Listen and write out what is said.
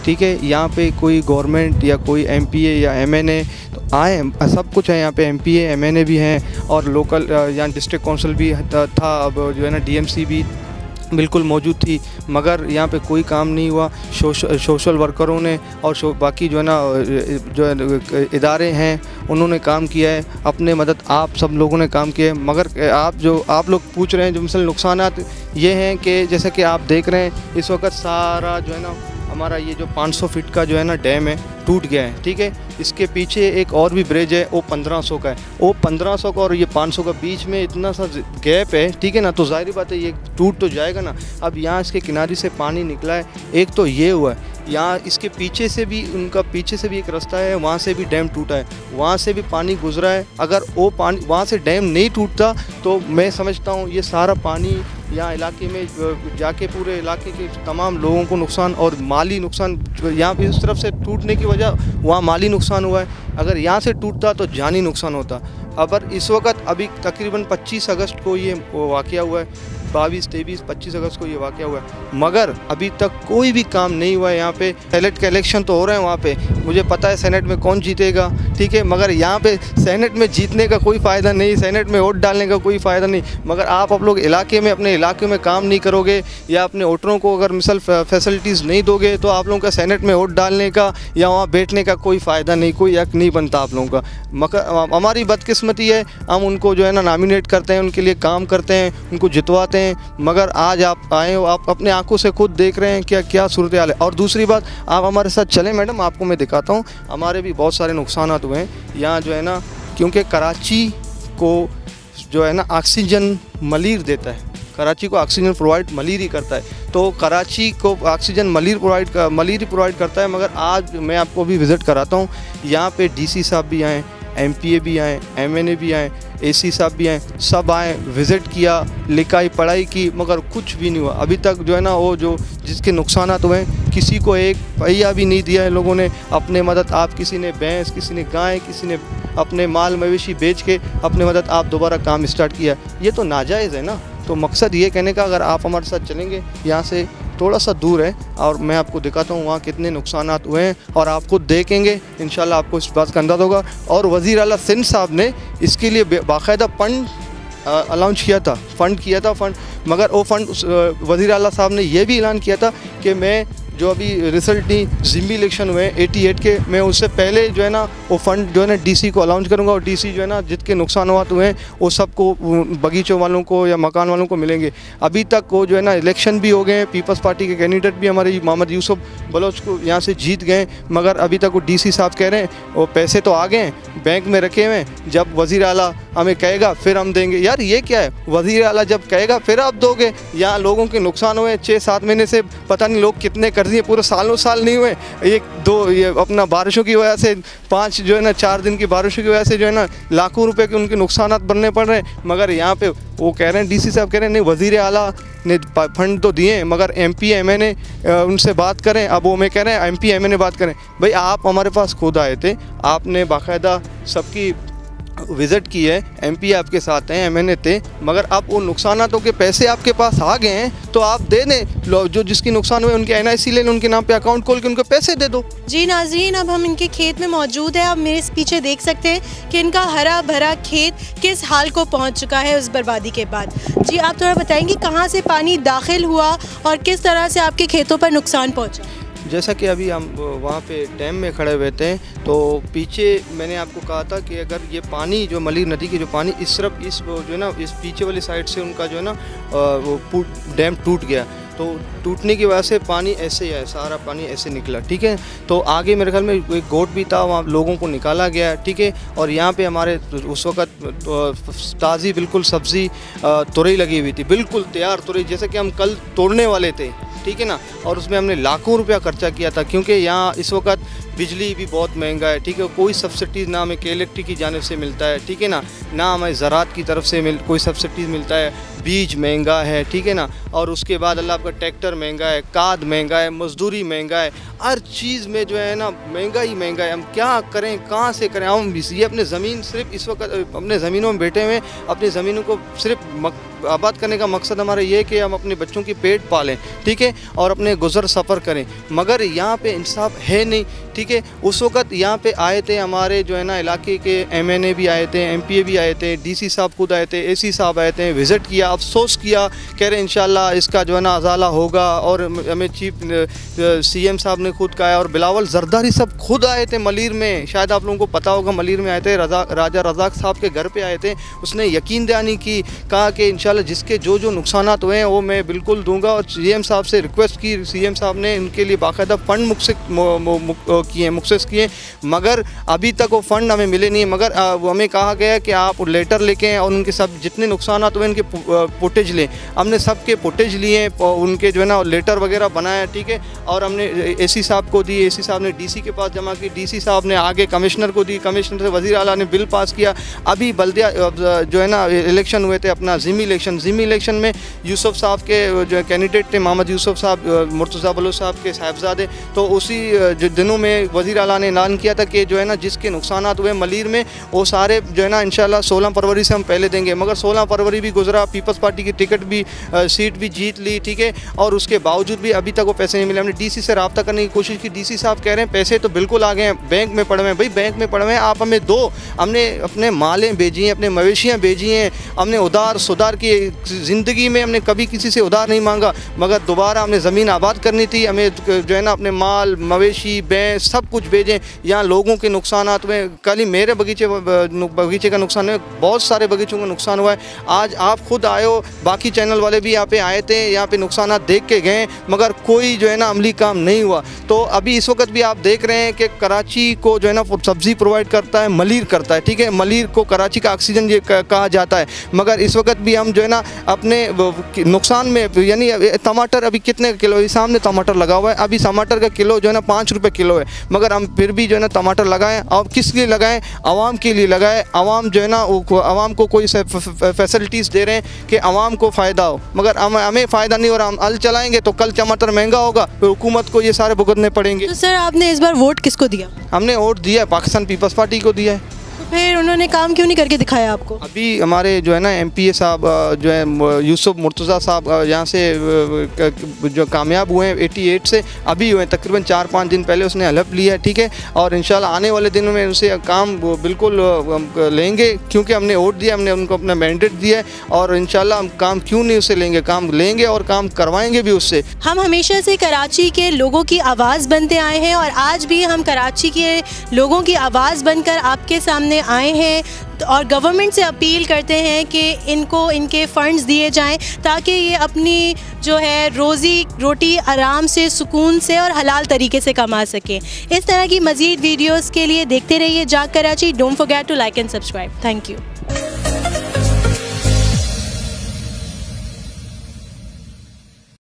ठीक है। यहाँ पे कोई गवर्नमेंट या कोई एमपीए या एमएनए तो आए, सब कुछ है यहाँ पे, एमपीए एमएनए भी हैं और लोकल यहाँ डिस्ट्रिक्ट काउंसिल भी था, अब जो है ना डीएमसी भी बिल्कुल मौजूद थी, मगर यहाँ पे कोई काम नहीं हुआ। सोशल वर्करों ने और बाकी जो है ना जो इदारे हैं उन्होंने काम किया है, अपने मदद आप सब लोगों ने काम किया है। मगर आप लोग पूछ रहे हैं जो मिसल नुकसानात ये हैं कि जैसे कि आप देख रहे हैं इस वक्त सारा जो है ना हमारा ये जो 500 फीट का जो है ना डैम है टूट गया है, ठीक है। इसके पीछे एक और भी ब्रिज है, वो 1500 का है, वो 1500 का और ये 500 का बीच में इतना सा गैप है, ठीक है ना। तो जाहिर बात है ये टूट तो जाएगा ना। अब यहाँ इसके किनारे से पानी निकला है, एक तो ये हुआ है, यहाँ इसके पीछे से भी उनका पीछे से भी एक रास्ता है, वहाँ से भी डैम टूटा है, वहाँ से भी पानी गुजरा है। अगर वो पानी वहाँ से डैम नहीं टूटता तो मैं समझता हूँ ये सारा पानी यहाँ इलाके में जाके पूरे इलाके के तमाम लोगों को नुकसान और माली नुकसान, यहाँ पे इस तरफ से टूटने की वजह वहाँ माली नुकसान हुआ है, अगर यहाँ से टूटता तो जानी नुकसान होता। अब इस वक्त अभी तकरीबन 25 अगस्त को ये वाक़या हुआ है, 22, 23, 25 अगस्त को ये वाक़या हुआ है, मगर अभी तक कोई भी काम नहीं हुआ है। यहाँ पे सेनेट के इलेक्शन तो हो रहे हैं, वहाँ पे मुझे पता है सेनेट में कौन जीतेगा, ठीक है, मगर यहाँ पे सेनेट में जीतने का कोई फ़ायदा नहीं, सेनेट में वोट डालने का कोई फ़ायदा नहीं। मगर आप लोग इलाके में अपने इलाके में काम नहीं करोगे या अपने वोटरों को अगर मिसल फैसिलिटीज़ नहीं दोगे तो आप लोगों का सेनेट में वोट डालने का या वहाँ बैठने का कोई फ़ायदा नहीं, कोई हक नहीं बनता आप लोगों का। मगर हमारी बदकिस्मती है, हम उनको जो है ना नॉमिनेट करते हैं, उनके लिए काम करते हैं, उनको जितवाते हैं, मगर आज आप आए हो, आप अपने आंखों से खुद देख रहे हैं क्या सूरत हाल है। और दूसरी बात, आप हमारे साथ चलें मैडम, आपको मैं दिखाता हूँ, हमारे भी बहुत सारे नुकसान हुए हैं यहाँ जो है ना, क्योंकि कराची को जो है ना ऑक्सीजन मलीर देता है, कराची को ऑक्सीजन प्रोवाइड मलीर ही करता है, तो कराची को ऑक्सीजन मलीर ही प्रोवाइड करता है। मगर आज मैं आपको भी विज़िट कराता हूँ, यहाँ पे डीसी साहब भी आए, एमपीए भी आए, एमएनए भी आए, एसी साहब भी आए, सब आए, विज़िट किया, लिखाई पढ़ाई की, मगर कुछ भी नहीं हुआ अभी तक। जो है ना वो जो जिसके नुकसानात हुए हैं, किसी को एक पैसा भी नहीं दिया है लोगों ने अपने मदद। आप किसी ने भैंस, किसी ने गाय, किसी ने अपने माल मवेशी बेच के अपने मदद आप दोबारा काम स्टार्ट किया, ये तो नाजायज़ है ना। तो मकसद ये कहने का, अगर आप हमारे साथ चलेंगे, यहाँ से थोड़ा सा दूर है और मैं आपको दिखाता हूँ वहाँ कितने नुकसानात हुए हैं, और आप खुद देखेंगे इंशाल्लाह आपको इस बात का अंदाज़ा होगा। और वज़ीर आला सिंध साहब ने इसके लिए बाकायदा फंड अलाउंस किया था, फंड, मगर वो फंड वज़ीर आला साहब ने यह भी ऐलान किया था कि मैं जो अभी रिसेंटली ज़िम्मी इलेक्शन हुए 88 के, मैं उससे पहले जो है ना वो फ़ंड जो है ना डीसी को अलाउंस करूँगा, और डीसी जो है ना जितने नुकसान हुए हैं वो सबको बगीचों वालों को या मकान वालों को मिलेंगे। अभी तक वो जो है ना इलेक्शन भी हो गए हैं, पीपल्स पार्टी के कैंडिडेट भी हमारे मोहम्मद यूसुफ बलोच को यहाँ से जीत गए, मगर अभी तक वो डीसी साहब कह रहे हैं वो पैसे तो आ गए हैं बैंक में रखे हुए हैं, जब वज़ीर आला हमें कहेगा फिर हम देंगे। यार ये क्या है, वज़ीर आला जब कहेगा फिर आप दोगे। यहाँ लोगों के नुकसान हुए 6-7 महीने से, पता नहीं लोग कितने कर दिए, पूरे सालों साल नहीं हुए, 1-2 ये अपना बारिशों की वजह से 5 जो है ना 4 दिन की बारिशों की वजह से जो है ना लाखों रुपए के उनके नुकसानात बनने पड़ रहे हैं। मगर यहाँ पे वो कह रहे हैं, डीसी साहब कह रहे हैं नहीं वज़ीर आला ने फंड तो दिए, मगर एमपी एमएनए उनसे बात करें। अब वो मैं कह रहे हैं एमपी एमएनए बात करें। भाई आप हमारे पास खुद आए थे, आपने बाकायदा सबकी विज़िट की है, एमपी आपके साथ हैं, एमएनए थे, मगर अब उन नुकसानातों के पैसे आपके पास आ गए हैं तो आप दे दें। जो जिसकी नुकसान हुए उनके एनआईसी ले लें, उनके नाम पे अकाउंट खोल के उनको पैसे दे दो। जी नाज़रीन, अब हम इनके खेत में मौजूद है। आप मेरे पीछे देख सकते हैं कि इनका हरा भरा खेत किस हाल को पहुंच चुका है उस बर्बादी के बाद। जी आप थोड़ा बताएंगे कहाँ से पानी दाखिल हुआ और किस तरह से आपके खेतों पर नुकसान पहुँचा? जैसा कि अभी हम वहाँ पे डैम में खड़े हुए थे, तो पीछे मैंने आपको कहा था कि अगर ये पानी जो मलीर नदी की जो पानी इस तरफ इस जो है ना इस पीछे वाली साइड से उनका जो है ना वो डैम टूट गया, तो टूटने की वजह से पानी ऐसे ही है, सारा पानी ऐसे निकला, ठीक है। तो आगे मेरे ख्याल में एक गोट भी था, वहाँ लोगों को निकाला गया, ठीक है। और यहाँ पे हमारे उस वक्त ताज़ी बिल्कुल सब्ज़ी तुरई लगी हुई थी, बिल्कुल तैयार तुरई, जैसे कि हम कल तोड़ने वाले थे, ठीक है ना। और उसमें हमने लाखों रुपया खर्चा किया था, क्योंकि यहाँ इस वक्त बिजली भी बहुत महंगा है, ठीक है। कोई सब्सिडीज़ ना हमें KLT की जानिब से मिलता है, ठीक है ना हमें ज़रात की तरफ से कोई सब्सिडीज़ मिलता है, बीज महंगा है, ठीक है ना। और उसके बाद अल्लाह आपका ट्रैक्टर महंगा है, खाद महंगा है, मजदूरी महंगा है, हर चीज़ में जो है ना महंगा ही महंगा है। हम क्या करें, कहाँ से करें? हम ये अपने ज़मीन सिर्फ इस वक्त अपने ज़मीनों में बैठे हुए, अपनी ज़मीनों को सिर्फ आबाद करने का मकसद हमारा ये है कि हम अपने बच्चों की पेट पालें, ठीक है, और अपने गुज़र सफ़र करें। मगर यहाँ पे इंसाफ है नहीं, ठीक है। उस वक़्त यहाँ पे आए थे हमारे जो है ना इलाके के MNA भी आए थे, MPA भी आए थे, DC साहब खुद आए थे, AC साहब आए थे, विज़िट किया, अफसोस किया, कह रहे इंशाल्लाह इसका जो है ना अज़ाला होगा। और हमें चीफ CM साहब ने खुद कहा, और बिलावल जरदारी सब खुद आए थे मलीर में, शायद आप लोगों को पता होगा, मलीर में आए थे, राजा रज़ाक साहब के घर पे आए थे। उसने यकीन दहानी की, कहा कि इंशाल्लाह जिसके जो जो नुकसानात हुए हैं वो मैं बिल्कुल दूंगा। और CM साहब से रिक्वेस्ट की, CM साहब ने इनके लिए बाकायदा फ़ंड मुख्तस किए, मगर अभी तक वो फ़ंड हमें मिले नहीं। मगर हमें कहा गया कि आप लेटर लेके और उनके सब जितने नुकसानात हुए उनके फुटेज लें। हमने सब के फुटेज लिए, उनके जो है ना लेटर वगैरह बनाया, ठीक है, और हमने AC साहब को दी, AC साहब ने DC के पास जमा की, DC साहब ने आगे कमिश्नर को दी, कमिश्नर से वज़ीर आला ने बिल पास किया। अभी बल्दिया जो है ना इलेक्शन हुए थे अपना ज़िमी इलेक्शन में यूसुफ साहब के जो कैंडिडेट थे मोहम्मद यूसुफ साहब, मुर्तज़ा बलोच साहब के साहबजादे, तो उसी दिनों में वज़ीर आला ने ऐलान किया था कि जो है ना जिसके नुकसानात हुए मलीर में वो सारे जो है ना इंशाल्लाह 16 फरवरी से हम पहले देंगे। मगर 16 फरवरी भी गुजरा, पीपल्स पार्टी की टिकट भी सीट भी जीत ली, ठीक है, और उसके बावजूद भी अभी तक वो पैसे नहीं मिले। हमने DC से रब्ता करने की कोशिश की, DC साहब कह रहे हैं पैसे तो बिल्कुल आ गए हैं, बैंक में पड़े हुए हैं। भाई बैंक में पड़े हुए हैं, आप हमें दो। हमने अपने मालें भेजी हैं, अपने मवेशियाँ भेजी हैं, हमने उधार सुधार की, ज़िंदगी में हमने कभी किसी से उधार नहीं मांगा, मगर दोबारा हमने ज़मीन आबाद करनी थी, हमें जो है ना अपने माल मवेशी भैंस सब कुछ भेजें। यहाँ लोगों के नुकसानात हुए, कल ही मेरे बगीचे का नुकसान है, बहुत सारे बगीचों का नुकसान हुआ है। आज आप खुद आए हो, बाकी चैनल वाले भी यहाँ पे आए थे, यहाँ पे नुकसानात देख के गए, मगर कोई जो है ना अमली काम नहीं हुआ। तो अभी इस वक्त भी आप देख रहे हैं कि कराची को जो है ना सब्ज़ी प्रोवाइड करता है मलीर करता है, ठीक है, मलीर को कराची का ऑक्सीजन ये कहा जाता है। मगर इस वक्त भी हम जो है ना अपने नुकसान में, यानी टमाटर अभी कितने किलो, सामने टमाटर लगा हुआ है, अभी टमाटर का किलो जो है ना 5 रुपये किलो है, मगर हम फिर भी जो है ना टमाटर लगाएं। और किस लिए लगाएं? आवाम के लिए लगाएं। आवाम जो है ना आवाम को कोई फैसिलिटीज़ दे रहे हैं कि आवाम को फ़ायदा हो, मगर हमें फ़ायदा नहीं हो रहा। हम हल चलाएंगे तो कल टमाटर महंगा होगा, फिर हुकूमत को ये सारे भुगतने पड़ेंगे। तो सर आपने इस बार वोट किसको दिया? हमने वोट दिया है पाकिस्तान पीपल्स पार्टी को दिया है। तो फिर उन्होंने काम क्यों नहीं करके दिखाया आपको? अभी हमारे जो है ना MPA साहब जो है यूसुफ मुर्तज़ा साहब यहाँ से जो कामयाब हुए हैं 88 से, अभी हुए तकरीबन 4-5 दिन पहले उसने हलफ लिया है, ठीक है, और इंशाल्लाह आने वाले दिनों में उनसे काम बिल्कुल लेंगे, क्योंकि हमने वोट दिया, हमने उनको अपना मैंडेट दिया है, और इंशाल्लाह हम काम क्यों नहीं उससे लेंगे, काम लेंगे और काम करवाएंगे भी उससे। हम हमेशा से कराची के लोगों की आवाज़ बनते आए हैं, और आज भी हम कराची के लोगों की आवाज़ बनकर आपके सामने आए हैं, और गवर्नमेंट से अपील करते हैं कि इनको इनके फ़ंड्स दिए जाएं ताकि ये अपनी जो है रोज़ी रोटी आराम से, सुकून से और हलाल तरीके से कमा सकें। इस तरह की मज़ीद वीडियोस के लिए देखते रहिए जाग Karachi. Don't forget to like and subscribe. Thank you.